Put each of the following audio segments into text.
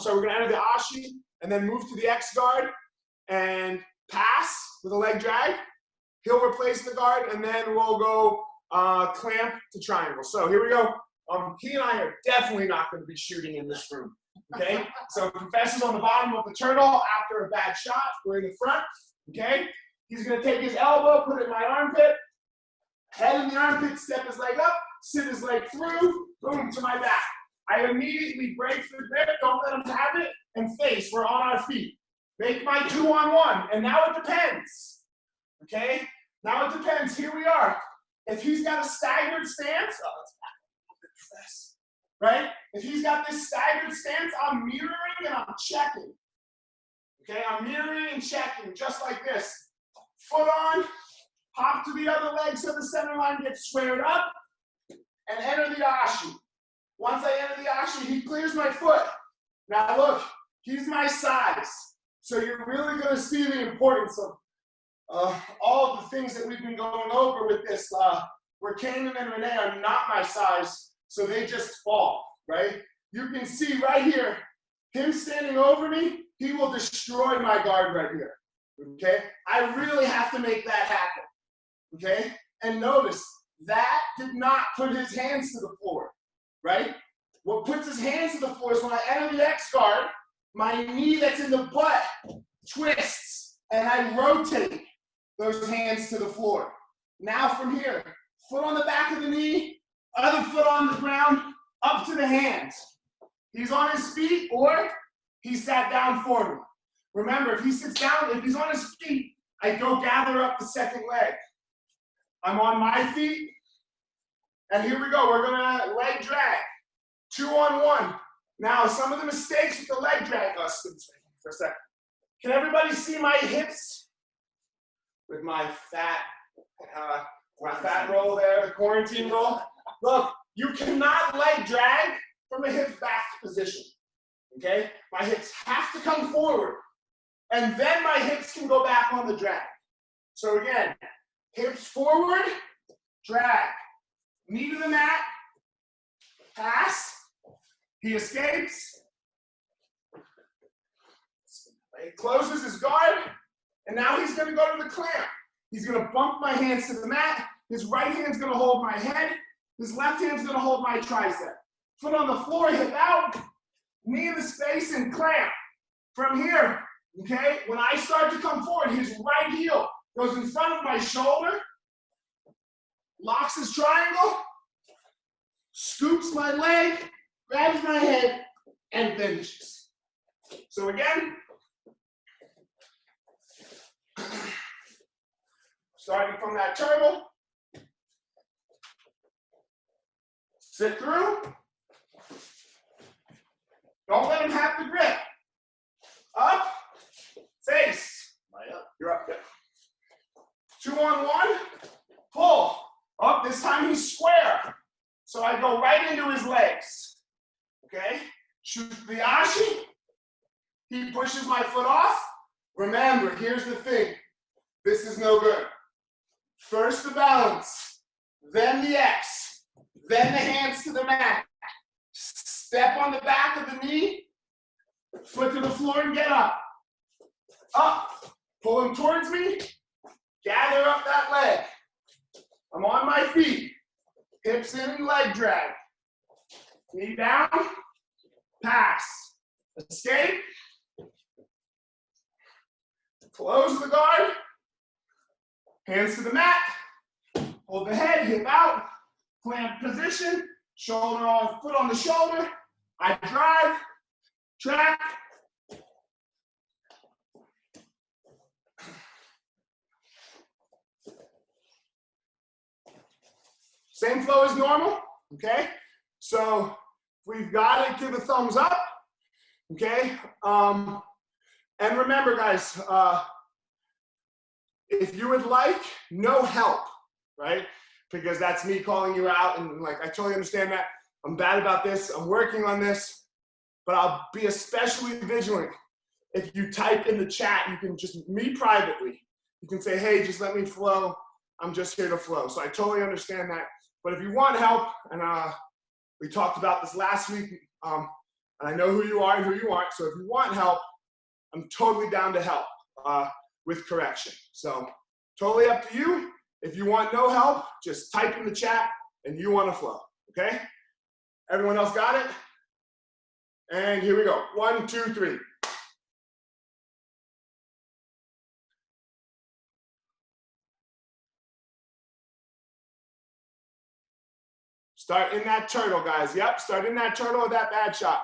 we're gonna enter the ashi and then move to the X guard and pass with a leg drag. He'll replace the guard and then we'll go clamp to triangle. So here we go. He and I are definitely not gonna be shooting in this room, okay? So Professor's on the bottom of the turtle after a bad shot. We're in the front, okay? He's gonna take his elbow, put it in my armpit, head in the armpit, step his leg up, sit his leg through, boom, to my back. I immediately break the grip, don't let him have it, and face, we're on our feet. Make my 2-on-1, and now it depends, okay? Now it depends, here we are. If he's got a staggered stance, right? If he's got this staggered stance, I'm mirroring and I'm checking. Okay, I'm mirroring and checking, just like this. Foot on, hop to the other leg so the center line gets squared up, and enter the ashi. Once I enter the ashi, he clears my foot. Now look, he's my size. So you're really gonna see the importance of all of the things that we've been going over with this, where Kanan and Renee are not my size, so they just fall, right? You can see right here, him standing over me, he will destroy my guard right here, okay? I really have to make that happen, okay? And notice, that did not put his hands to the floor, right? What puts his hands to the floor is when I enter the X guard, my knee that's in the butt twists, and I rotate those hands to the floor. Now from here, foot on the back of the knee, other foot on the ground, up to the hands. He's on his feet or he sat down for me. Remember, if he sits down, if he's on his feet, I go gather up the second leg. I'm on my feet, and here we go. We're gonna leg drag, 2-on-1. Now, some of the mistakes with the leg drag, for a second. Can everybody see my hips? With my fat roll there, the quarantine roll. Look, you cannot leg drag from a hip back position, okay? My hips have to come forward, and then my hips can go back on the drag. So again, hips forward, drag. Knee to the mat, pass. He escapes. He closes his guard, and now he's gonna go to the clamp. He's gonna bump my hands to the mat. His right hand's gonna hold my head. His left hand's gonna hold my tricep. Foot on the floor, hip out, knee in the space, and clamp. From here, okay, when I start to come forward, his right heel goes in front of my shoulder, locks his triangle, scoops my leg, grabs my head, and finishes. So again, starting from that turtle, sit through, don't let him have the grip. Up, face, you're up there. 2-on-1, pull. Up, this time he's square. So I go right into his legs, okay? Shoot the ashi, he pushes my foot off. Remember, here's the thing, this is no good. First the balance, then the X, then the hands to the mat. Step on the back of the knee, foot to the floor and get up. Up, pull him towards me, gather up that leg. I'm on my feet, hips in and leg drag. Knee down, pass, escape, close the guard, hands to the mat, hold the head, hip out, clamp position, shoulder on, foot on the shoulder, I drive, track, same flow as normal, okay? So we've got to give a thumbs up, okay? And remember, guys, if you would like, no help, right? Because that's me calling you out, and like, I totally understand that. I'm bad about this, I'm working on this, but I'll be especially vigilant. If you type in the chat, you can just, me privately, you can say, hey, just let me flow, I'm just here to flow. So I totally understand that. But if you want help, and we talked about this last week, And I know who you are and who you aren't. So if you want help, I'm totally down to help with correction. So totally up to you. If you want no help, just type in the chat and you want to flow. Okay? Everyone else got it? And here we go. 1, 2, 3. Start in that turtle, guys. Yep, start in that turtle or that bad shot.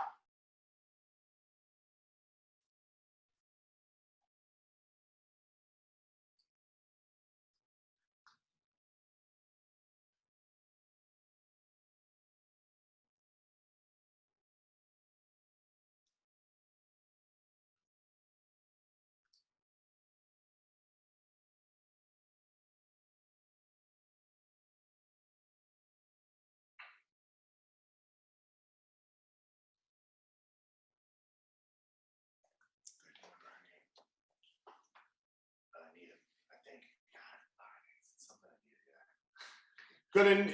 Good. Okay. No,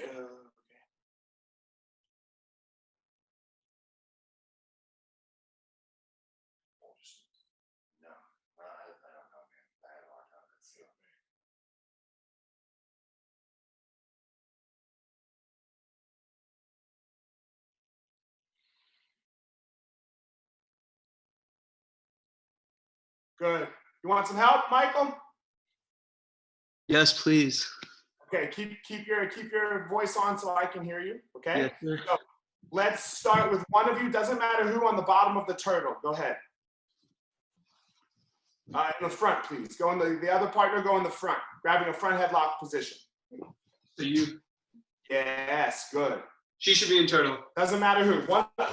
I don't know, man. I had a hard time with it. Good. You want some help, Michael? Yes, please. Okay, keep your voice on so I can hear you. Okay. Yes, sir. So let's start with one of you. Doesn't matter who on the bottom of the turtle. Go ahead. In the front, please. Go in the other partner. Go in the front, grabbing a front headlock position. So you. Yes, good. She should be in turtle. Doesn't matter who.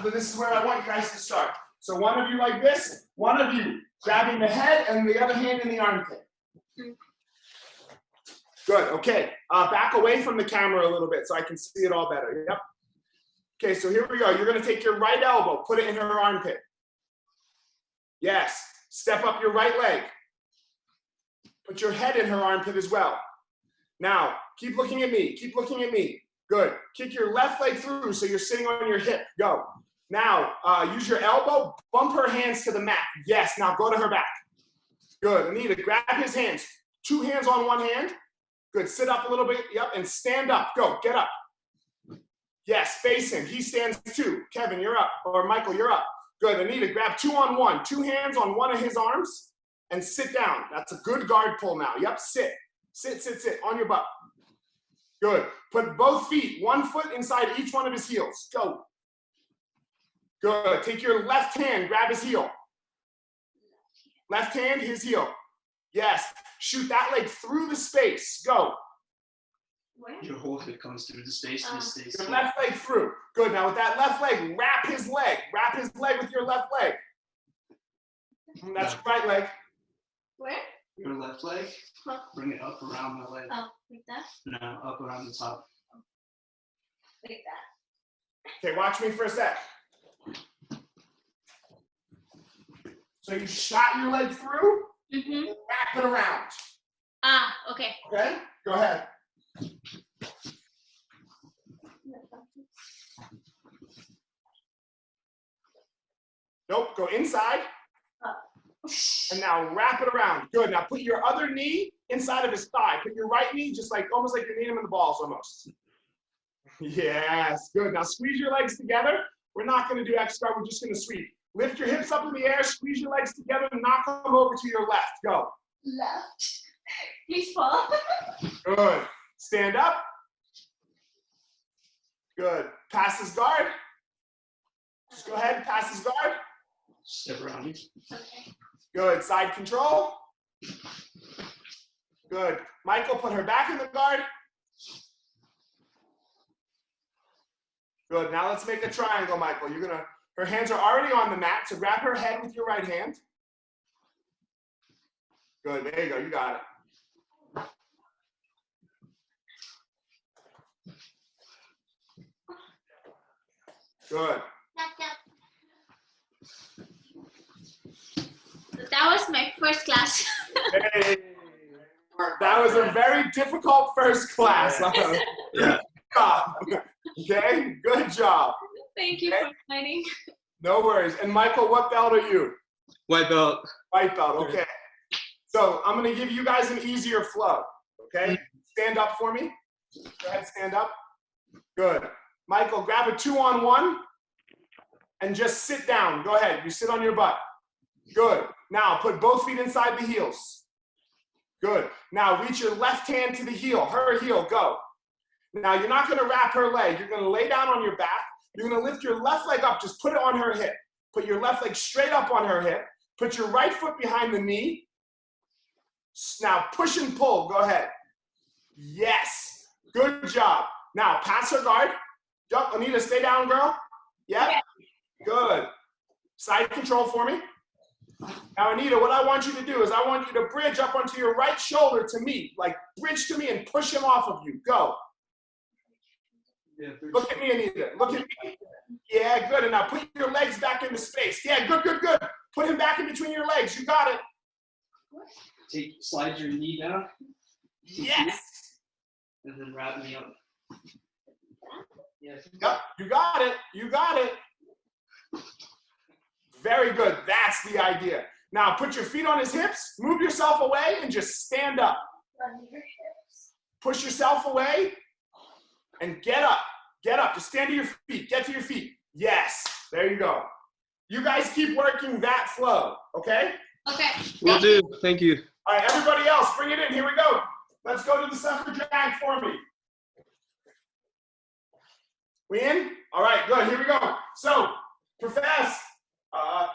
This is where I want you guys to start. So one of you like this. One of you grabbing the head and the other hand in the armpit. Good. Okay. Back away from the camera a little bit so I can see it all better. Yep. Okay. So here we go. You're going to take your right elbow, put it in her armpit. Yes. Step up your right leg. Put your head in her armpit as well. Now, keep looking at me. Keep looking at me. Good. Kick your left leg through so you're sitting on your hip. Go. Now, use your elbow. Bump her hands to the mat. Yes. Now go to her back. Good. Anita, grab his hands. 2 hands on one hand. Good. Sit up a little bit. Yep. And stand up. Go. Get up. Yes. Face him. He stands too. Kevin, you're up. Or Michael, you're up. Good. Anita, grab 2 on 1. 2 hands on one of his arms and sit down. That's a good guard pull now. Yep. Sit. Sit, sit, sit. On your butt. Good. Put both feet, 1 foot inside each one of his heels. Go. Good. Take your left hand. Grab his heel. Left hand, his heel. Yes. Shoot that leg through the space. Go. Where? Your whole hip comes through the space and it stays. Your left leg through. Good. Now with that left leg, wrap his leg. Wrap his leg with your left leg. That's your right leg. Where? Your left leg, bring it up around my leg. Oh, like that? No, up around the top. Like that. Okay, watch me for a sec. So you shot your leg through, Mm-hmm. wrap it around. Ah, okay. Okay? Go ahead. Nope, go inside. And now wrap it around. Good. Now put your other knee inside of his thigh. Put your right knee just like almost like you're kneeing him in the balls almost. Yes. Good. Now squeeze your legs together. We're not going to do X guard. We're just going to sweep. Lift your hips up in the air. Squeeze your legs together and knock them over to your left. Go. Left. Please fall. Good. Stand up. Good. Pass his guard. Just go ahead and pass his guard. Step around me. Okay. Good. Side control. Good. Michael, put her back in the guard. Good. Now let's make a triangle, Michael. Her hands are already on the mat, so grab her head with your right hand. Good. There you go. You got it. Good. That was my first class. Hey. That was a very difficult first class. Yeah. Okay, good job. Thank you for explaining. No worries. And Michael, what belt are you? White belt. White belt, okay. So I'm gonna give you guys an easier flow, okay? Stand up for me. Go ahead, stand up. Good. Michael, grab a 2-on-1 and just sit down. Go ahead, you sit on your butt. Good. Now put both feet inside the heels. Good. Now reach your left hand to the heel, her heel, go. Now you're not gonna wrap her leg. You're gonna lay down on your back. You're gonna lift your left leg up, just put it on her hip. Put your left leg straight up on her hip. Put your right foot behind the knee. Now push and pull, go ahead. Yes, good job. Now pass her guard. Jump, Anita, stay down, girl. Yep, good. Side control for me. Now, Anita, what I want you to do is I want you to bridge up onto your right shoulder to me. Like, bridge to me and push him off of you. Go. Yeah, Look at me, Anita. Look at me. Yeah, good. And now put your legs back into space. Yeah, good, good, good. Put him back in between your legs. You got it. slide your knee down. Yes. And then wrap me up. Yes. Yep, you got it. You got it. Very good. That's the idea. Now put your feet on his hips, move yourself away, and just stand up. Push yourself away and get up. Get up. Just stand to your feet. Get to your feet. Yes. There you go. You guys keep working that flow, okay? Okay. Will do. Thank you. All right, everybody else, bring it in. Here we go. Let's go to the sucker drag for me. We in? All right, good. Here we go. So, Profess,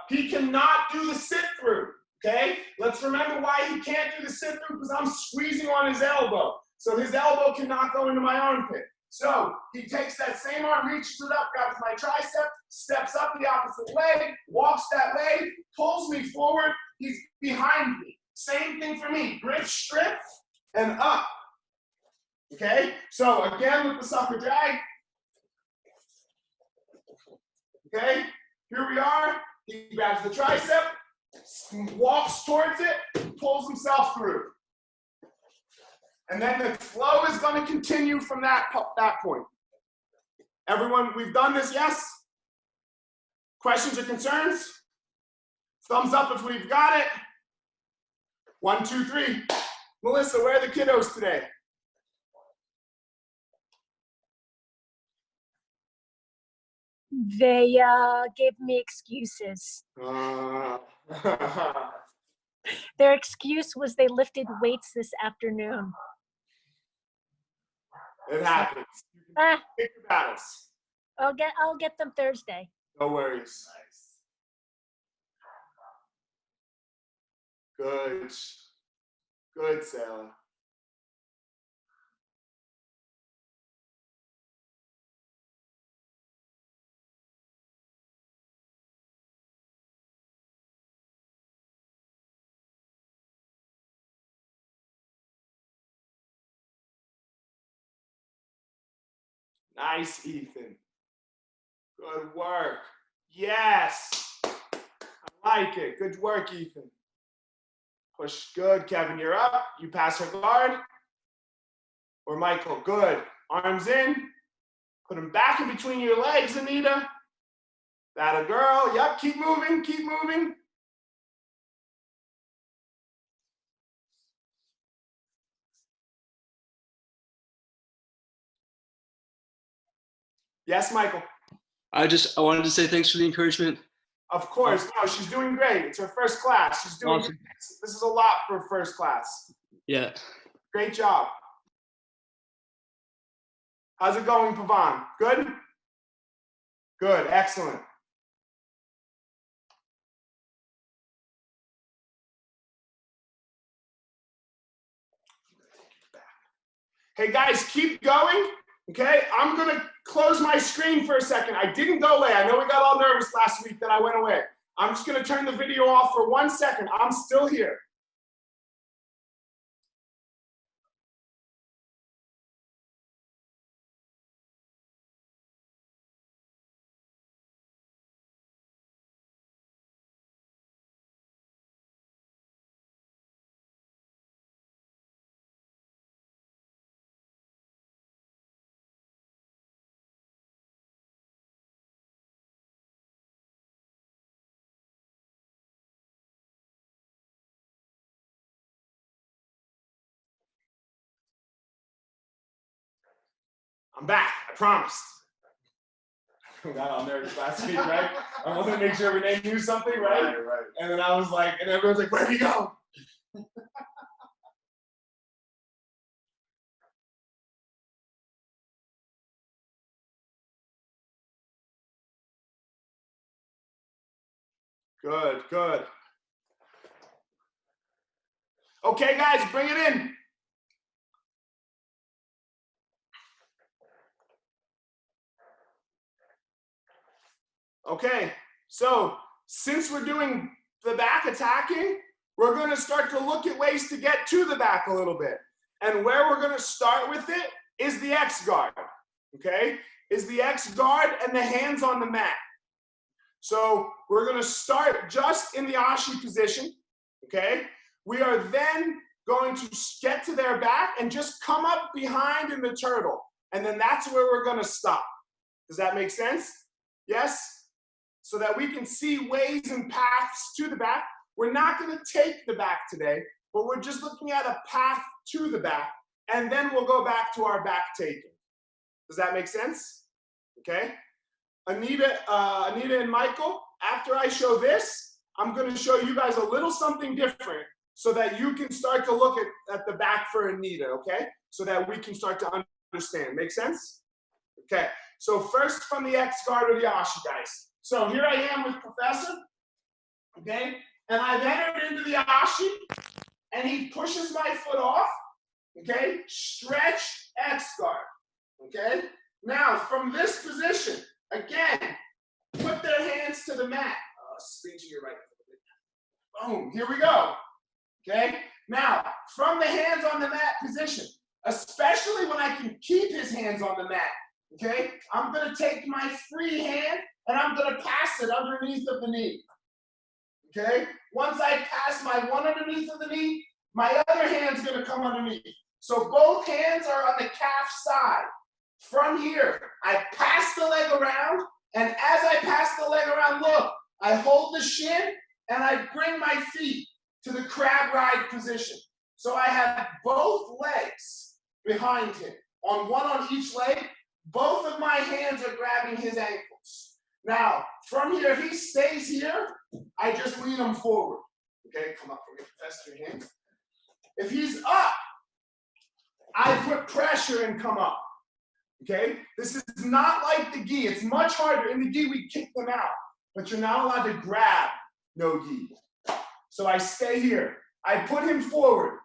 he cannot do the sit-through, okay? Let's remember why he can't do the sit-through, because I'm squeezing on his elbow. So his elbow cannot go into my armpit. So he takes that same arm, reaches it up, grabs my tricep, steps up the opposite leg, walks that leg, pulls me forward. He's behind me. Same thing for me. Grip, strip, and up. Okay? So again with the sucker drag. Okay? Here we are. He grabs the tricep, walks towards it, pulls himself through. And then the flow is going to continue from that point. Everyone, we've done this, yes? Questions or concerns? Thumbs up if we've got it. 1, 2, 3. Melissa, where are the kiddos today? They gave me excuses. Their excuse was they lifted weights this afternoon. It happens. You can pick your battles. I'll get them Thursday. No worries. Good. Good, Sarah. Nice, Ethan. Good work. Yes. I like it. Good work, Ethan. Push. Good, Kevin. You're up. You pass her guard. Or Michael. Good. Arms in. Put them back in between your legs, Anita. That a girl. Yep. Keep moving. Keep moving. Yes, Michael. I wanted to say thanks for the encouragement. Of course. No, she's doing great. It's her first class. She's doing Awesome. This is a lot for first class. Yeah. Great job. How's it going, Pavan? Good? Good. Excellent. Hey, guys, keep going. Okay, I'm going to close my screen for a second. I didn't go away. I know we got all nervous last week that I went away. I'm just going to turn the video off for 1 second. I'm still here. I'm back, I promised. I got all nervous last week, right? I wanted to make sure Renee knew something, right? Right. And then I was like, and everyone's like, where'd he go? Good, good. Okay, guys, bring it in. Okay, so since we're doing the back attacking, we're going to start to look at ways to get to the back a little bit. And where we're going to start with it is the X guard, okay? Is the X guard and the hands on the mat. So we're going to start just in the Ashi position, okay? We are then going to get to their back and just come up behind in the turtle. And then that's where we're going to stop. Does that make sense? Yes? So that we can see ways and paths to the back. We're not going to take the back today, but we're just looking at a path to the back, and then we'll go back to our back taking. Does that make sense? Okay. Anita and Michael, after I show this, I'm going to show you guys a little something different so that you can start to look at the back for Anita, okay? So that we can start to understand. Make sense? Okay. So first from the X guard or the Ashi, guys. So here I am with Professor, okay? And I've entered into the Ashi, and he pushes my foot off, okay? Stretch X guard, okay? Now, from this position, again, put their hands to the mat. Spin to your right a little bit. Boom, here we go, okay? Now, from the hands on the mat position, especially when I can keep his hands on the mat, okay? I'm gonna take my free hand and I'm gonna pass it underneath of the knee, okay? Once I pass my one underneath of the knee, my other hand's gonna come underneath. So both hands are on the calf side. From here, I pass the leg around, and as I pass the leg around, look, I hold the shin and I bring my feet to the crab ride position. So I have both legs behind him. On one on each leg, both of my hands are grabbing his ankles. Now, from here, if he stays here, I just lean him forward. Okay, come up for me, Professor, your hands. If he's up, I put pressure and come up. Okay, this is not like the gi. It's much harder. In the gi, we kick them out, but you're not allowed to grab no gi. So I stay here. I put him forward.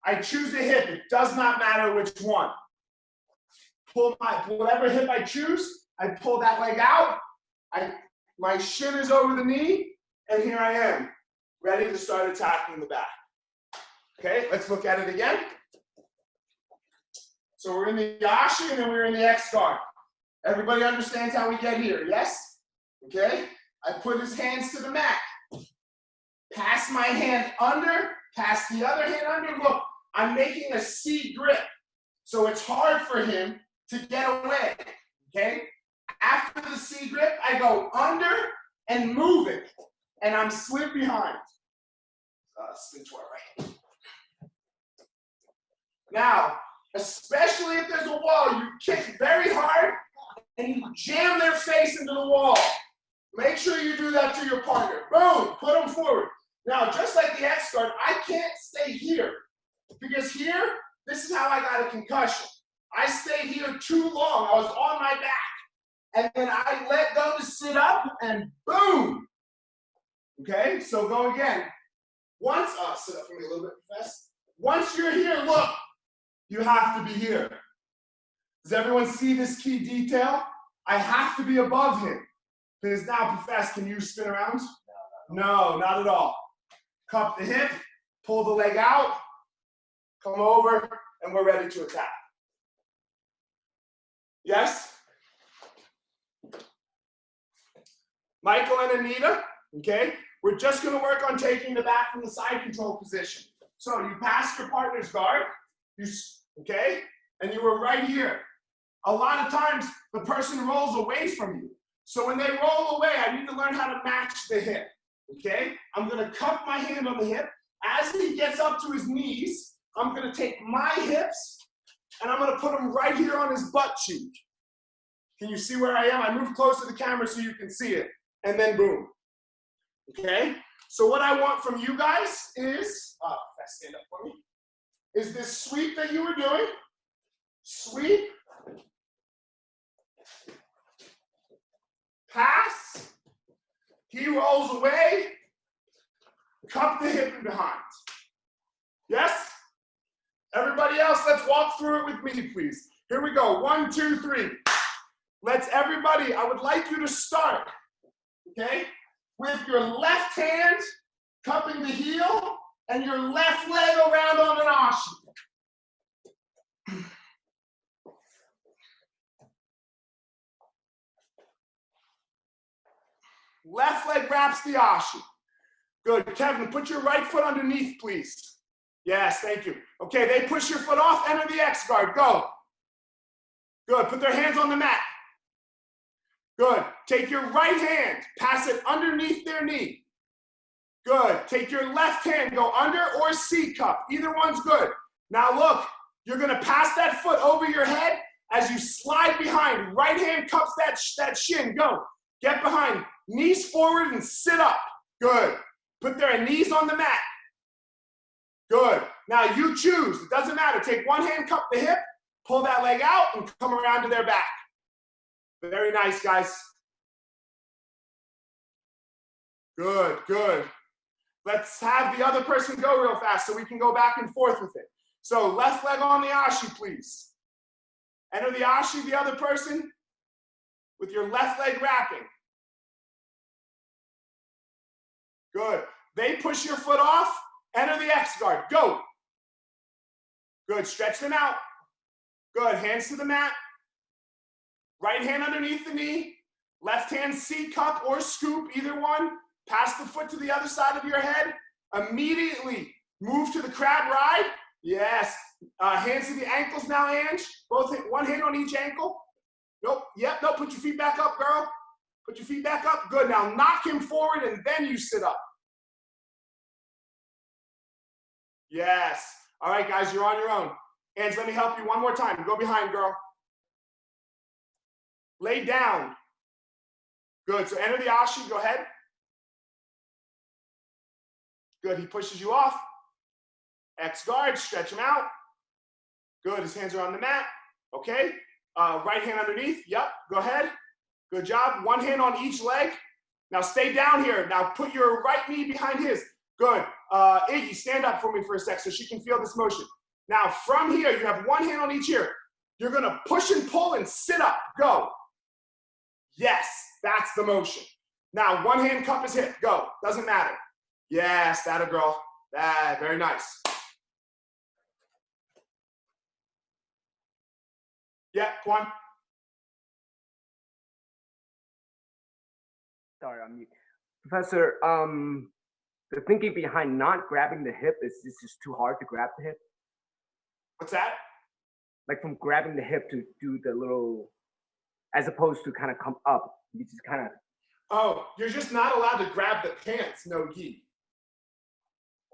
I choose a hip. It does not matter which one. Pull whatever hip I choose. I pull that leg out. My shin is over the knee, and here I am, ready to start attacking the back. Okay, let's look at it again. So we're in the Ashi and then we're in the X guard. Everybody understands how we get here, yes? Okay, I put his hands to the mat. Pass my hand under, pass the other hand under. Look, I'm making a C grip. So it's hard for him to get away, okay? After the C grip, I go under and move it. And I'm slid behind. Spin to our right. Now, especially if there's a wall, you kick very hard and you jam their face into the wall. Make sure you do that to your partner. Boom, put them forward. Now, just like the X guard, I can't stay here because here, this is how I got a concussion. I stayed here too long. I was on my back. And then I let go to sit up and boom. Okay, so go again. Once, sit up for me a little bit, Professor. Once you're here, look, you have to be here. Does everyone see this key detail? I have to be above him. Because now, Professor, can you spin around? No, not at all. Cup the hip, pull the leg out, come over, and we're ready to attack. Yes? Michael and Anita, okay? We're just gonna work on taking the back from the side control position. So you pass your partner's guard, okay? And you were right here. A lot of times, the person rolls away from you. So when they roll away, I need to learn how to match the hip, okay? I'm gonna cup my hand on the hip. As he gets up to his knees, I'm gonna take my hips, and I'm gonna put him right here on his butt cheek. Can you see where I am? I move close to the camera so you can see it, and then boom. Okay? So what I want from you guys is, stand up for me, is this sweep that you were doing. Sweep. Pass. He rolls away. Cup the hip and behind. Yes? Everybody else, let's walk through it with me, please. Here we go. 1, 2, 3. Let's everybody, I would like you to start, okay, with your left hand cupping the heel and your left leg around on an ashi. Left leg wraps the ashi. Good. Kevin, put your right foot underneath, please. Yes, thank you. Okay, they push your foot off, enter the X guard. Go. Good. Put their hands on the mat. Good. Take your right hand, pass it underneath their knee. Good. Take your left hand, go under or C cup. Either one's good. Now look, you're going to pass that foot over your head as you slide behind. Right hand cups that shin. Go. Get behind. Knees forward and sit up. Good. Put their knees on the mat. Good. Now you choose. It doesn't matter. Take one hand, cup the hip, pull that leg out, and come around to their back. Very nice, guys. Good, good. Let's have the other person go real fast so we can go back and forth with it. So left leg on the ashi, please. Enter the ashi, the other person, with your left leg wrapping. Good. They push your foot off, enter the X guard. Go. Good. Stretch them out. Good. Hands to the mat. Right hand underneath the knee. Left hand C cup or scoop, either one. Pass the foot to the other side of your head. Immediately move to the crab ride. Yes. Hands to the ankles now, Ange. One hand on each ankle. Nope. Yep. Nope. Put your feet back up, girl. Put your feet back up. Good. Now knock him forward and then you sit up. Yes. All right, guys, you're on your own. Ange, let me help you one more time. Go behind, girl. Lay down. Good. So enter the ashi. Go ahead. Good. He pushes you off. X guard. Stretch him out. Good. His hands are on the mat. Okay. Right hand underneath. Yep. Go ahead. Good job. One hand on each leg. Now stay down here. Now put your right knee behind his. Good. Iggy, stand up for me for a sec so she can feel this motion. Now from here, you have one hand on each ear. You're going to push and pull and sit up. Go. Yes, that's the motion. Now one hand cup his hip. Go. Doesn't matter. Yes, that a girl. That, very nice. Yeah, Kwan. Sorry, I'm mute. Professor, the thinking behind not grabbing the hip is this is too hard to grab the hip? What's that? Like from grabbing the hip to do the little, as opposed to kind of come up, you just kind of. Oh, you're just not allowed to grab the pants, no gi.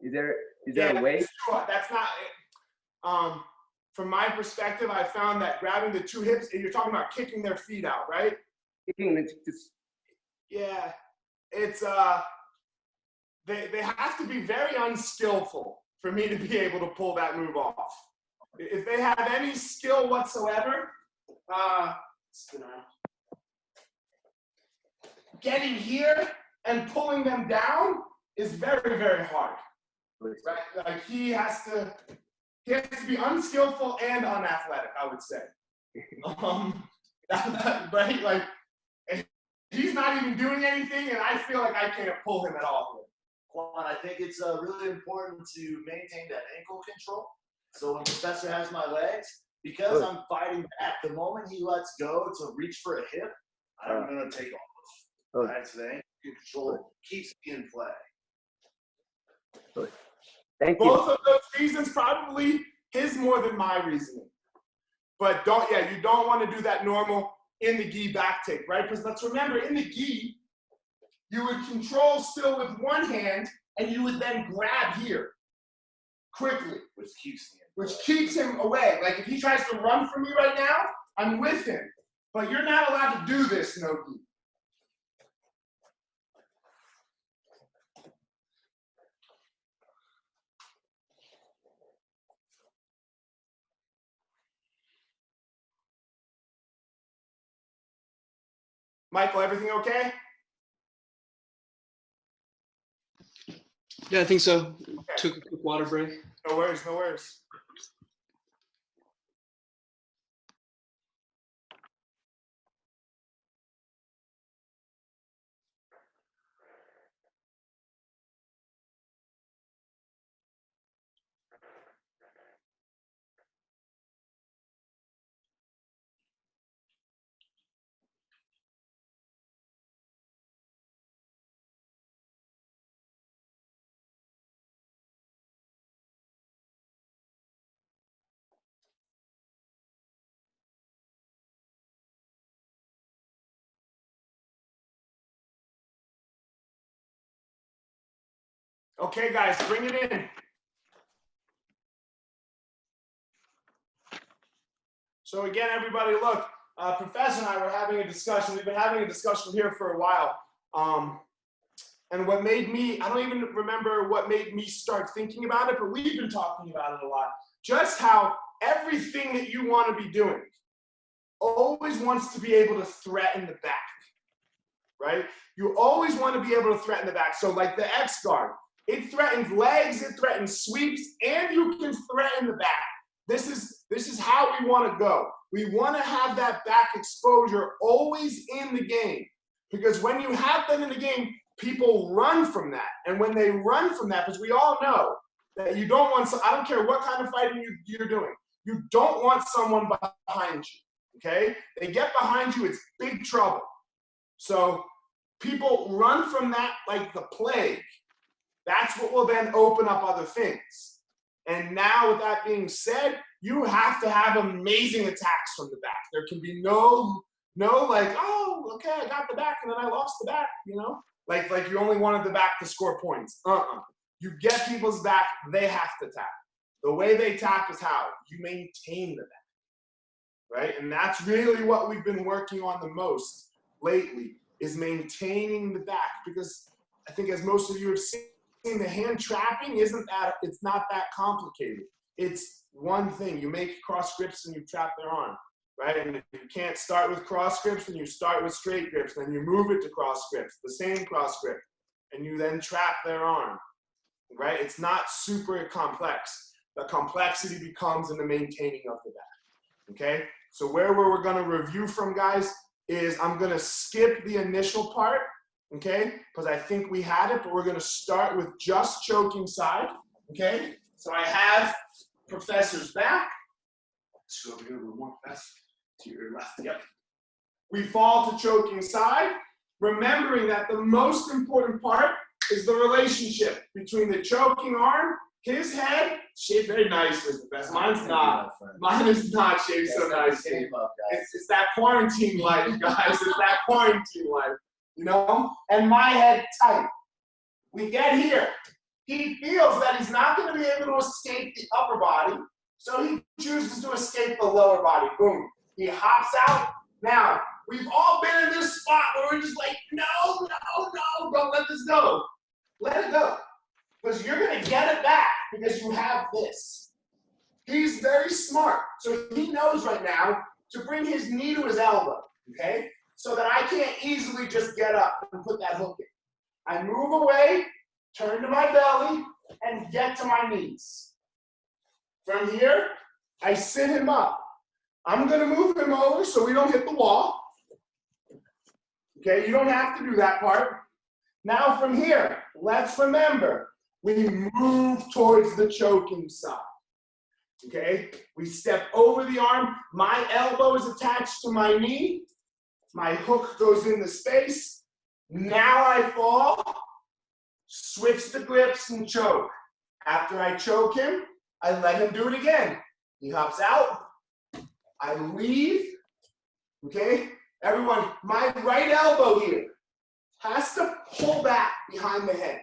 Is there a way? That's not, from my perspective, I found that grabbing the two hips, and you're talking about kicking their feet out, right? Kicking and just. Yeah, it's, they have to be very unskillful for me to be able to pull that move off. If they have any skill whatsoever, getting here and pulling them down is very, very hard. Right? Like he has to be unskillful and unathletic, I would say. Right? Like he's not even doing anything, and I feel like I can't pull him at all. Quan, I think it's really important to maintain that ankle control. So when Professor has my legs, because I'm fighting back, the moment he lets go to reach for a hip, I'm going to take off. Right? So the ankle control keeps me in play. Thank you. Both of those reasons, probably his more than my reasoning. But you don't want to do that normal in the gi back take, right? Because let's remember, in the gi, you would control still with one hand, and you would then grab here. quickly, Which keeps him away. Like if he tries to run from me right now, I'm with him. But you're not allowed to do this, Noki. Michael, everything okay? Yeah, I think so. Okay. Took a quick water break. No worries, no worries. Okay, guys, bring it in. So again, everybody, look, Professor and I were having a discussion. We've been having a discussion here for a while. And what made me, I don't even remember what made me start thinking about it, but we've been talking about it a lot. Just how everything that you want to be doing always wants to be able to threaten the back, right? You always want to be able to threaten the back. So like the X guard, it threatens legs, it threatens sweeps, and you can threaten the back. This is how we want to go. We want to have that back exposure always in the game. Because when you have that in the game, people run from that. And when they run from that, because we all know that you don't want, I don't care what kind of fighting you're doing, you don't want someone behind you, okay? They get behind you, it's big trouble. So people run from that like the plague. That's what will then open up other things. And now with that being said, you have to have amazing attacks from the back. There can be no like, oh, okay, I got the back and then I lost the back, you know? Like you only wanted the back to score points. You get people's back, they have to tap. The way they tap is how? You maintain the back, right? And that's really what we've been working on the most lately, is maintaining the back. Because I think as most of you have seen, the hand trapping it's not that complicated. It's one thing. You make cross grips and you trap their arm, right? And if you can't start with cross grips, then you start with straight grips. Then you move it to cross grips, the same cross grip, and you then trap their arm, right? It's not super complex. The complexity becomes in the maintaining of the back, okay? So where we're going to review from, guys, is I'm going to skip the initial part, okay? Because I think we had it, but we're going to start with just choking side, okay? So I have Professor's back. Let's go over here a little more, Professor. To your left, yep. We fall to choking side, remembering that the most important part is the relationship between the choking arm, his head, shaped very nicely, Professor. Mine's not. Mine is not shaped so nicely. It's that quarantine life, guys. It's that quarantine life, you know? And my head tight. We get here. He feels that he's not going to be able to escape the upper body, so he chooses to escape the lower body. Boom. He hops out. Now, we've all been in this spot where we're just like, no, don't let this go. Let it go. Because you're going to get it back because you have this. He's very smart. So he knows right now to bring his knee to his elbow, okay? So that I can't easily just get up and put that hook in. I move away, turn to my belly, and get to my knees. From here, I sit him up. I'm going to move him over so we don't hit the wall. Okay, you don't have to do that part. Now from here, let's remember, we move towards the choking side. Okay, we step over the arm. My elbow is attached to my knee. My hook goes in the space. Now I fall, switch the grips and choke. After I choke him, I let him do it again. He hops out. I leave. Okay, everyone, my right elbow here has to pull back behind the head.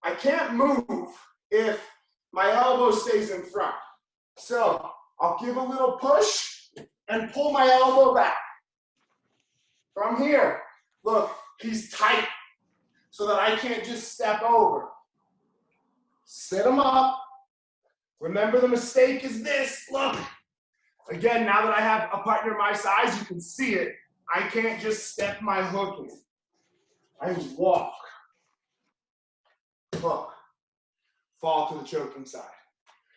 I can't move if my elbow stays in front. So I'll give a little push and pull my elbow back. From here, look, he's tight so that I can't just step over. Sit him up. Remember, the mistake is this. Look, again, now that I have a partner my size, you can see it. I can't just step my hook in. I walk, hook, fall to the choking side.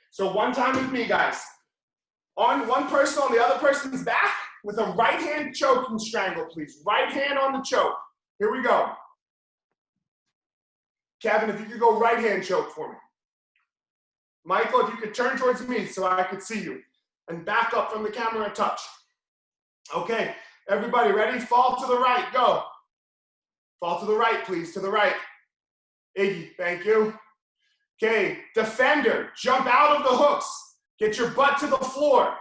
So one time with me, guys. On one person on the other person's back with a right hand choke and strangle, please. Right hand on the choke. Here we go. Kevin, if you could go right hand choke for me. Michael, if you could turn towards me so I could see you. And back up from the camera and touch. Okay, everybody ready? Fall to the right, go. Fall to the right, please, to the right. Iggy, thank you. Okay, defender, jump out of the hooks. Get your butt to the floor.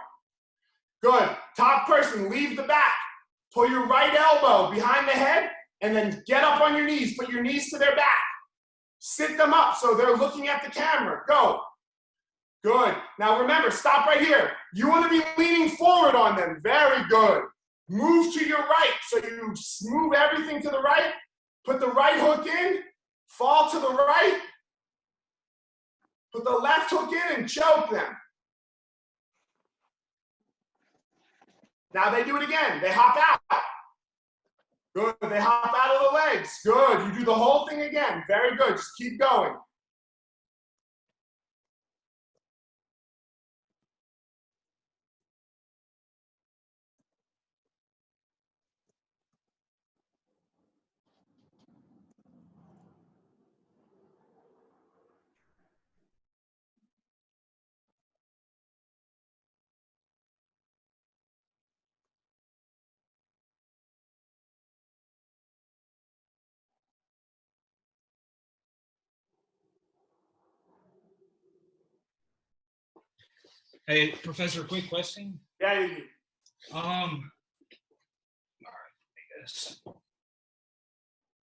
Good, top person, leave the back. Pull your right elbow behind the head and then get up on your knees. Put your knees to their back. Sit them up so they're looking at the camera. Go. Good. Now remember, stop right here. You want to be leaning forward on them. Very good. Move to your right. So you move everything to the right. Put the right hook in. Fall to the right. Put the left hook in and choke them. Now they do it again. They hop out. Good. They hop out of the legs. Good. You do the whole thing again. Very good. Just keep going. Hey, Professor, quick question. Yeah. All right, I guess.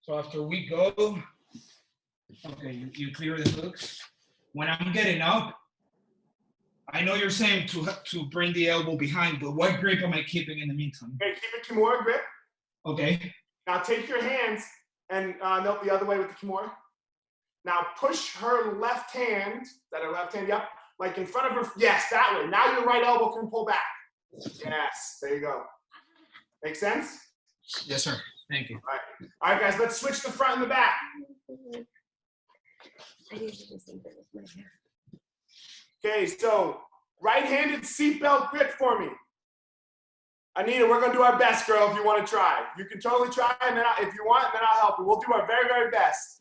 So after we go, okay, you clear the hooks. When I'm getting up, I know you're saying to bring the elbow behind, but what grip am I keeping in the meantime? Okay, keep a Kimura grip. Okay. Now take your hands and nope, the other way with the Kimura. Now push her left hand, is that her left hand? Yep, like in front of her. Yes, that way. Now your right elbow can pull back. Yes, there you go. Make sense? Yes, sir. Thank you. All right, guys, let's switch the front and the back. Okay, so right-handed seatbelt grip for me. Anita, we're gonna do our best, girl, if you wanna try. You can totally try, and then if you want, then I'll help you. We'll do our very, very best.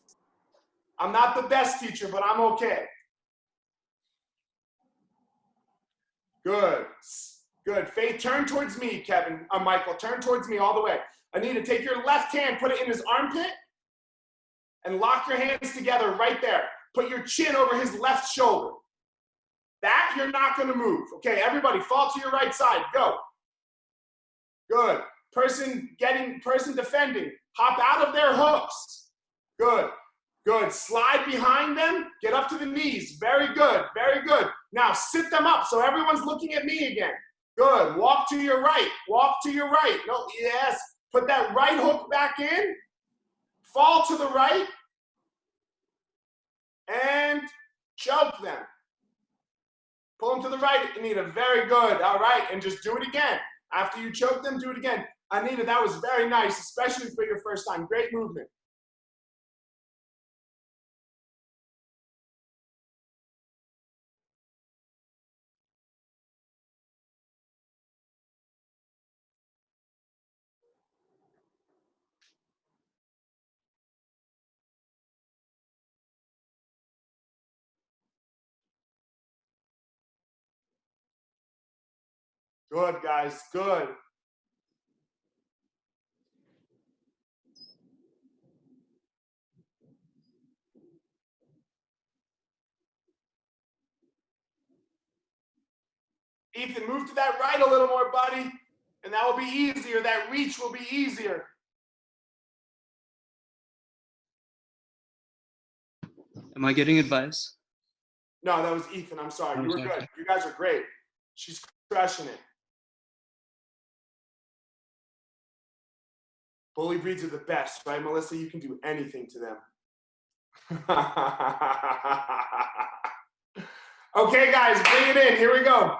I'm not the best teacher, but I'm okay. Good, good. Faith, turn towards me, Kevin, Michael, turn towards me all the way. Anita, take your left hand, put it in his armpit, and lock your hands together right there. Put your chin over his left shoulder. That you're not gonna move. Okay, everybody, fall to your right side, go. Good. Person defending, hop out of their hooks. Good, good. Slide behind them, get up to the knees. Very good, very good. Now sit them up so everyone's looking at me again. Good, walk to your right, walk to your right. No, yes, put that right hook back in, fall to the right, and choke them. Pull them to the right, Anita, very good. All right, and just do it again. After you choke them, do it again. Anita, that was very nice, especially for your first time. Great movement. Good, guys, good. Ethan, move to that right a little more, buddy, and that will be easier. That reach will be easier. Am I getting advice? No, that was Ethan. I'm sorry. You were sorry. good. You guys are great. She's crushing it. Bully breeds are the best, right, Melissa? You can do anything to them. Okay, guys, bring it in. Here we go.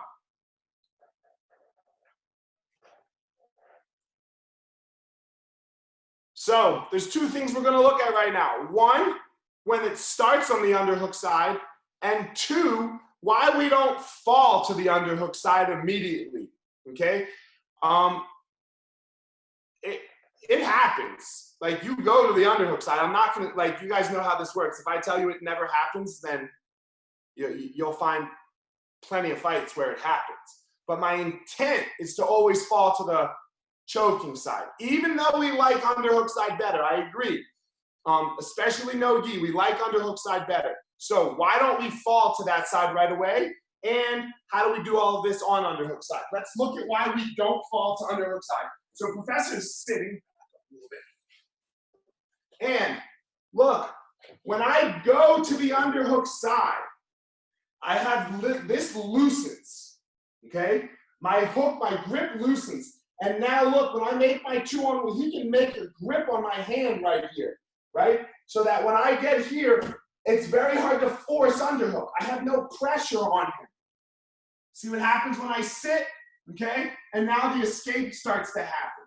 So there's two things we're going to look at right now. One, when it starts on the underhook side, and two, why we don't fall to the underhook side immediately. Okay, it happens. Like, you go to the underhook side. I'm not gonna, like, you guys know how this works. If I tell you it never happens, then you'll find plenty of fights where it happens. But my intent is to always fall to the choking side. Even though we like underhook side better, I agree. Especially no gi, we like underhook side better. So why don't we fall to that side right away? And how do we do all of this on underhook side? Let's look at why we don't fall to underhook side. So Professor's sitting a little bit. And look, when I go to the underhook side, I have this loosens, okay? My hook, my grip loosens. And now look, when I make my 2-on-1, he can make a grip on my hand right here, right? So that when I get here, it's very hard to force underhook. I have no pressure on him. See what happens when I sit, okay? And now the escape starts to happen.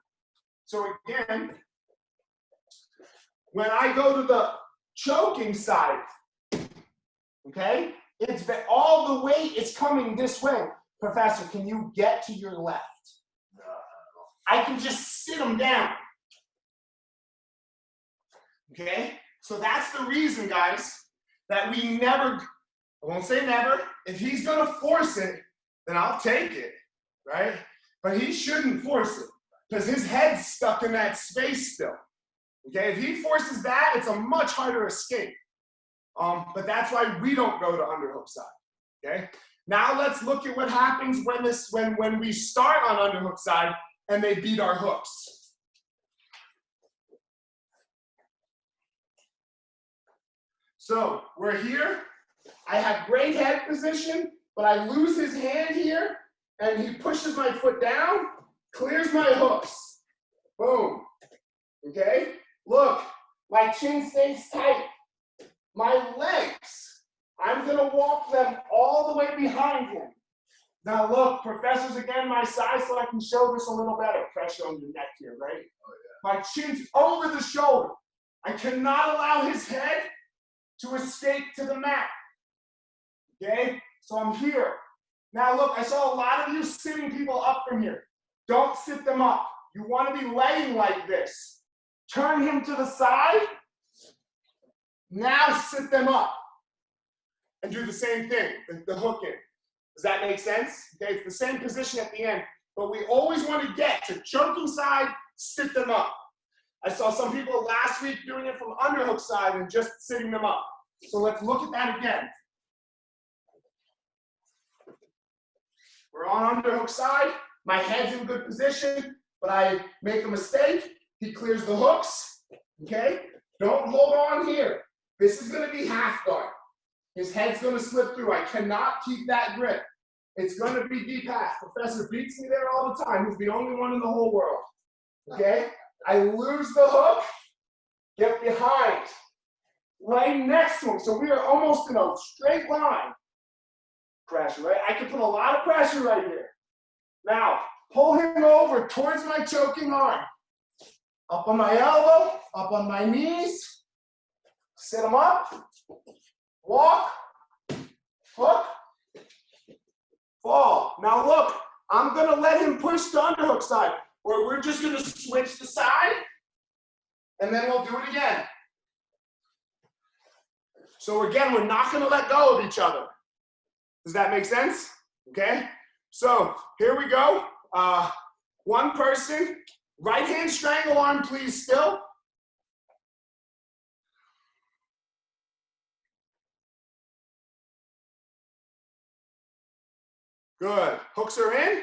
So again, when I go to the choking side, okay? It's all the weight is coming this way. Professor, can you get to your left? I can just sit him down. Okay? So that's the reason, guys, that we never, I won't say never, if he's gonna force it, then I'll take it, right? But he shouldn't force it, because his head's stuck in that space still. Okay? If he forces that, it's a much harder escape. But that's why we don't go to underhook side. Okay? Now let's look at what happens when we start on underhook side and they beat our hooks. So we're here. I have great head position, but I lose his hand here, and he pushes my foot down, clears my hooks. Boom. Okay? Look, my chin stays tight. My legs, I'm gonna walk them all the way behind him. Now look, Professor's again my size, so I can show this a little better. Pressure on your neck here, right? Oh, yeah. My chin's over the shoulder. I cannot allow his head to escape to the mat. Okay? So I'm here. Now look, I saw a lot of you sitting people up from here. Don't sit them up. You want to be laying like this. Turn him to the side. Now sit them up. And do the same thing, the hook in. Does that make sense? Okay, it's the same position at the end, but we always want to get to choking side, sit them up. I saw some people last week doing it from underhook side and just sitting them up. So let's look at that again. We're on underhook side, my head's in good position, but I make a mistake, he clears the hooks, okay? Don't hold on here. This is gonna be half guard. His head's gonna slip through. I cannot keep that grip. It's gonna be deep half. Professor beats me there all the time. He's the only one in the whole world, okay? I lose the hook, get behind, right next to him. So we are almost in a straight line. Pressure, right? I can put a lot of pressure right here. Now, pull him over towards my choking arm. Up on my elbow, up on my knees. Sit him up. Walk. Hook. Fall. Now look, I'm going to let him push the underhook side. Or we're just going to switch the side. And then we'll do it again. So again, we're not going to let go of each other. Does that make sense? Okay. So here we go. One person, right hand strangle arm, please, still. Good. Hooks are in.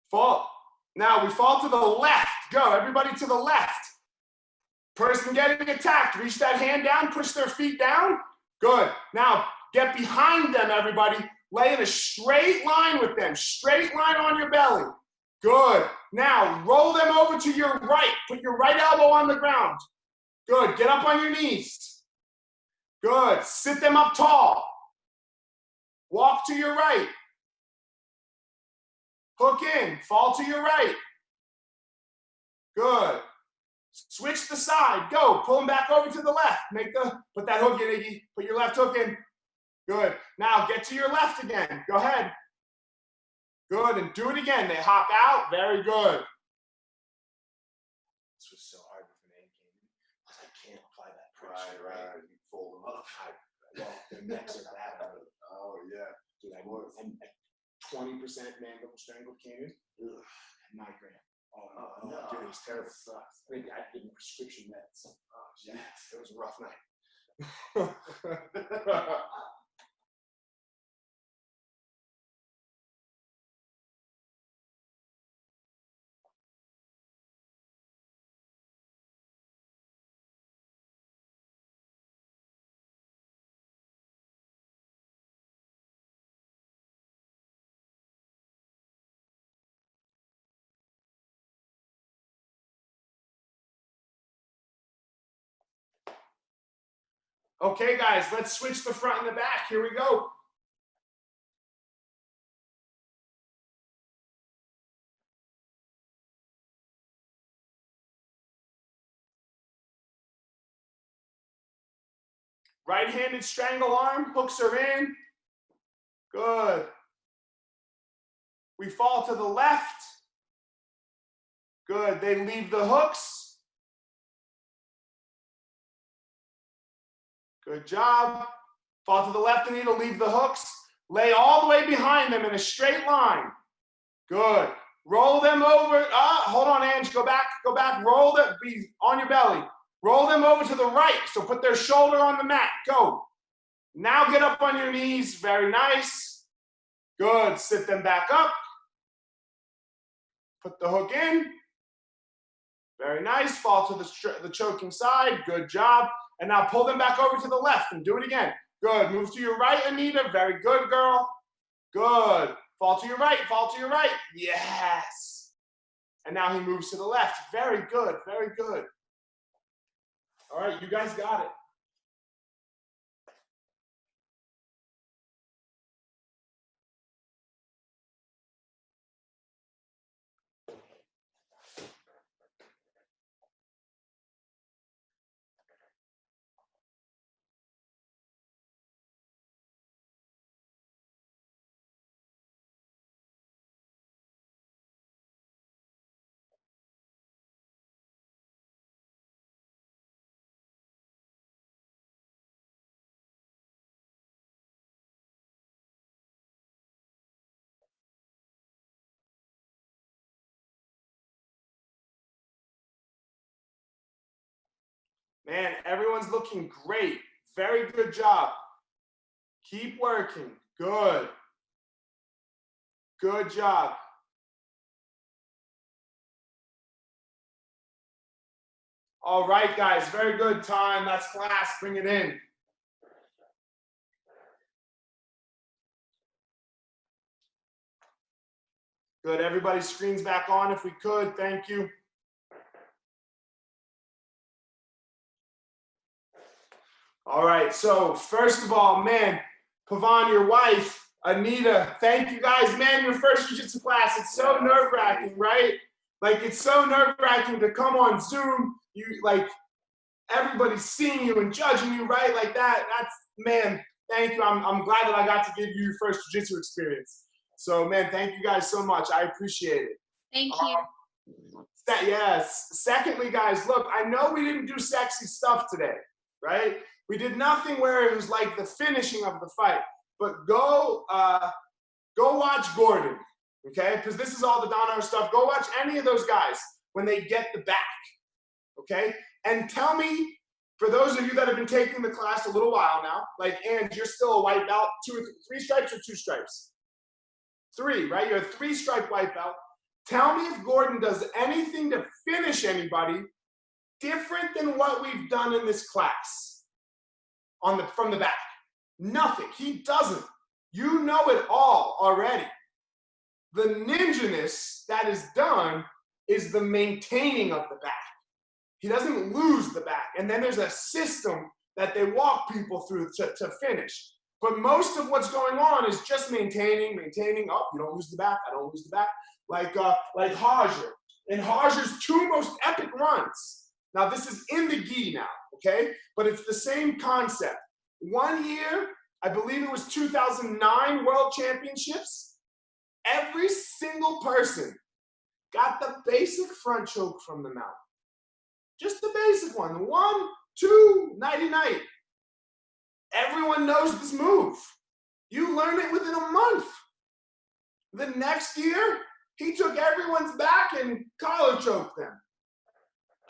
Fall. Now we fall to the left. Go. Everybody to the left. Person getting attacked. Reach that hand down. Push their feet down. Good. Now get behind them, everybody. Lay in a straight line with them. Straight line on your belly. Good. Now, roll them over to your right. Put your right elbow on the ground. Good. Get up on your knees. Good. Sit them up tall. Walk to your right. Hook in. Fall to your right. Good. Switch the side. Go. Pull them back over to the left. Put that hook in, Iggy. Put your left hook in. Good. Now get to your left again. Go ahead. Good. And do it again. They hop out. Very good. This was so hard with an A game because I can't apply that pressure. Right. You fold them up. Well, the necks are that hard. Oh, yeah. Dude, I was 20% mandible strangle came in. Ugh, migraine. Oh, no. Dude, it was terrible. Sucks. I think I had prescription meds. Oh, jeez. Yes, it was a rough night. Okay, guys, let's switch the front and the back. Here we go. Right-handed strangle arm, hooks are in. Good. We fall to the left. Good, they leave the hooks. Good job. Fall to the left, Anita, leave the hooks. Lay all the way behind them in a straight line. Good. Roll them over. Hold on, Ange, go back, roll them, be on your belly. Roll them over to the right, so put their shoulder on the mat. Go. Now get up on your knees. Very nice. Good. Sit them back up. Put the hook in. Very nice. Fall to the choking side. Good job. And now pull them back over to the left and do it again. Good. Move to your right, Anita. Very good, girl. Good. Fall to your right. Fall to your right. Yes. And now he moves to the left. Very good. Very good. All right, you guys got it. Man, everyone's looking great. Very good job. Keep working. Good. Good job. All right, guys. Very good time. That's class. Bring it in. Good. Everybody's screens back on if we could. Thank you. All right, so first of all, man, Pavan, your wife, Anita, thank you guys, man, your first jiu-jitsu class. It's so nerve-wracking, right? Like, it's so nerve-wracking to come on Zoom, everybody's seeing you and judging you, right? Like that's, man, thank you. I'm glad that I got to give you your first jiu-jitsu experience. So, man, thank you guys so much. I appreciate it. Thank you. Yes. Secondly, guys, look, I know we didn't do sexy stuff today, right? We did nothing where it was like the finishing of the fight, but go watch Gordon, okay? Because this is all the Dono stuff. Go watch any of those guys when they get the back, okay? And tell me, for those of you that have been taking the class a little while now, like, and you're still a white belt, 3 stripes or 2 stripes? 3, right? You're a 3-stripe white belt. Tell me if Gordon does anything to finish anybody different than what we've done in this class from the back. Nothing. He doesn't. You know it all already. The ninja-ness that is done is the maintaining of the back. He doesn't lose the back. And then there's a system that they walk people through to finish. But most of what's going on is just maintaining. Oh, you don't lose the back. I don't lose the back. Like Hajer. In Hajer's 2 most epic runs. Now, this is in the gi now, okay? But it's the same concept. 1 year, I believe it was 2009 World Championships, every single person got the basic front choke from the mount. Just the basic one. 1, 2, nighty-night. Everyone knows this move. You learn it within a month. The next year, he took everyone's back and collar choked them.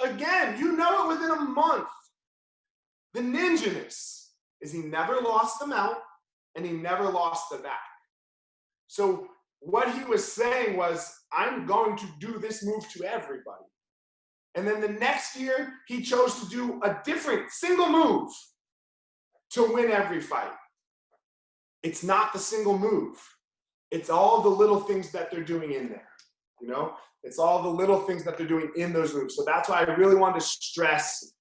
Again, you know it within a month. The ninja-ness is he never lost the mount and he never lost the back. So what he was saying was, I'm going to do this move to everybody. And then the next year, he chose to do a different single move to win every fight. It's not the single move. It's all the little things that they're doing in there, you know? It's all the little things that they're doing in those moves. So that's why I really wanted to stress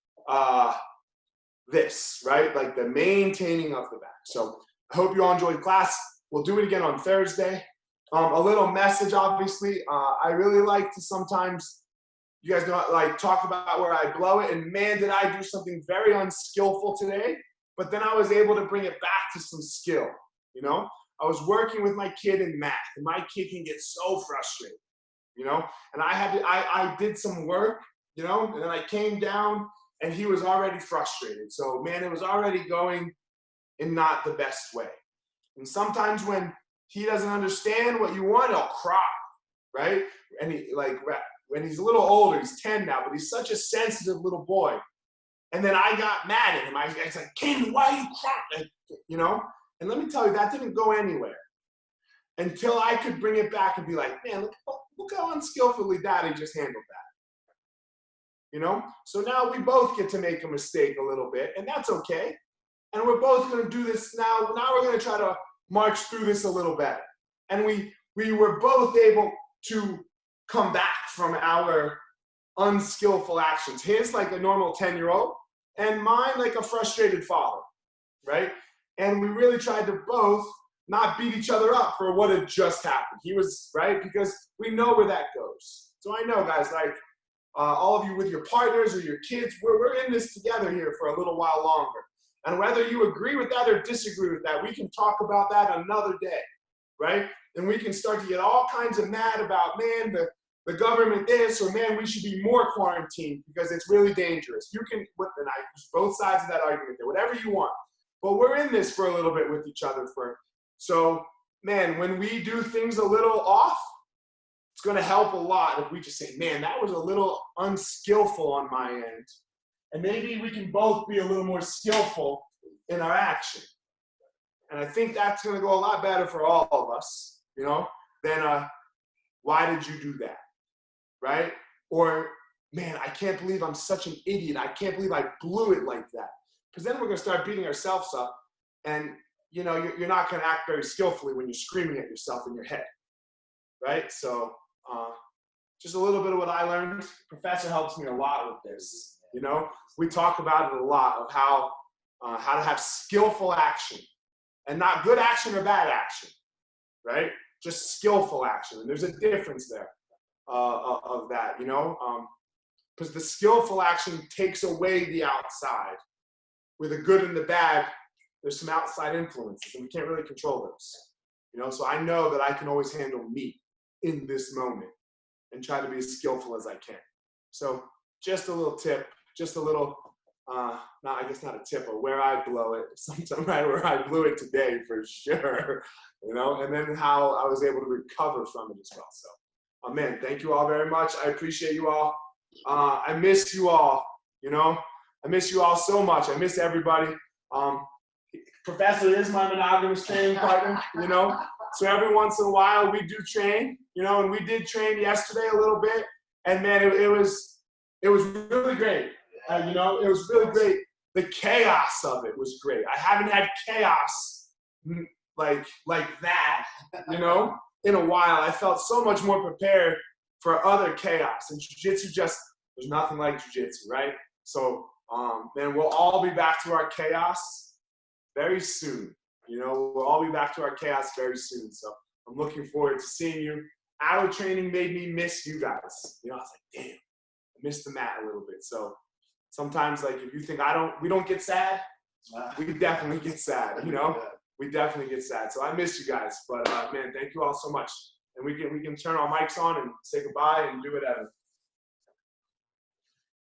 this, right? Like the maintaining of the back. So I hope you all enjoyed class. We'll do it again on Thursday. A little message, obviously. I really like to sometimes, you guys know, like talk about where I blow it. And man, did I do something very unskillful today. But then I was able to bring it back to some skill, you know? I was working with my kid in math, and my kid can get so frustrated, you know? And I did some work, you know, and then I came down and he was already frustrated. So man, it was already going in not the best way. And sometimes when he doesn't understand what you want, he'll cry, right? And he, like, when he's a little older, he's 10 now, but he's such a sensitive little boy. And then I got mad at him. I was like, Ken, why are you crying? You know? And let me tell you, that didn't go anywhere until I could bring it back and be like, man, look how unskillfully Daddy just handled that. You know? So now we both get to make a mistake a little bit, and that's okay. And we're both going to do this now. Now we're going to try to march through this a little better. And we were both able to come back from our unskillful actions. His like a normal 10-year-old, and mine like a frustrated father, right? And we really tried to both not beat each other up for what had just happened. He was, right? Because we know where that goes. So I know, guys, like all of you with your partners or your kids, we're in this together here for a little while longer. And whether you agree with that or disagree with that, we can talk about that another day, right? And we can start to get all kinds of mad about, man, the government this, or man, we should be more quarantined because it's really dangerous. You can, and I use both sides of that argument there, whatever you want. But we're in this for a little bit with each other. So, man, when we do things a little off, it's going to help a lot if we just say, man, that was a little unskillful on my end. And maybe we can both be a little more skillful in our action. And I think that's going to go a lot better for all of us, you know, than why did you do that, right? Or, man, I can't believe I'm such an idiot. I can't believe I blew it like that. Because then we're going to start beating ourselves up. And, you know, you're not going to act very skillfully when you're screaming at yourself in your head, right? So just a little bit of what I learned. Professor helps me a lot with this. You know, we talk about it a lot of how to have skillful action, and not good action or bad action, right? Just skillful action. And there's a difference there of that, you know, because the skillful action takes away the outside. With the good and the bad, there's some outside influences, and we can't really control those, you know. So I know that I can always handle me in this moment and try to be as skillful as I can. So just a little tip, just a little, I guess not a tip, but where I blow it, sometimes right where I blew it today for sure, you know, and then how I was able to recover from it as well. So, man, thank you all very much. I appreciate you all. I miss you all, you know. I miss you all so much. I miss everybody. Professor is my monogamous training partner, you know. So every once in a while we do train, you know, and we did train yesterday a little bit. And man, it was really great. You know, it was really great. the chaos of it was great. I haven't had chaos like that, you know, in a while. I felt so much more prepared for other chaos. And jiu-jitsu just, there's nothing like jiu-jitsu, right? So, man, we'll all be back to our chaos very soon. You know, we'll all be back to our chaos very soon. So I'm looking forward to seeing you. Our training made me miss you guys. You know, I was like, damn, I missed the mat a little bit. So sometimes, like, if you think we don't get sad, we definitely get sad, you know? We definitely get sad. So I miss you guys. But, man, thank you all so much. And we can turn our mics on and say goodbye and do whatever.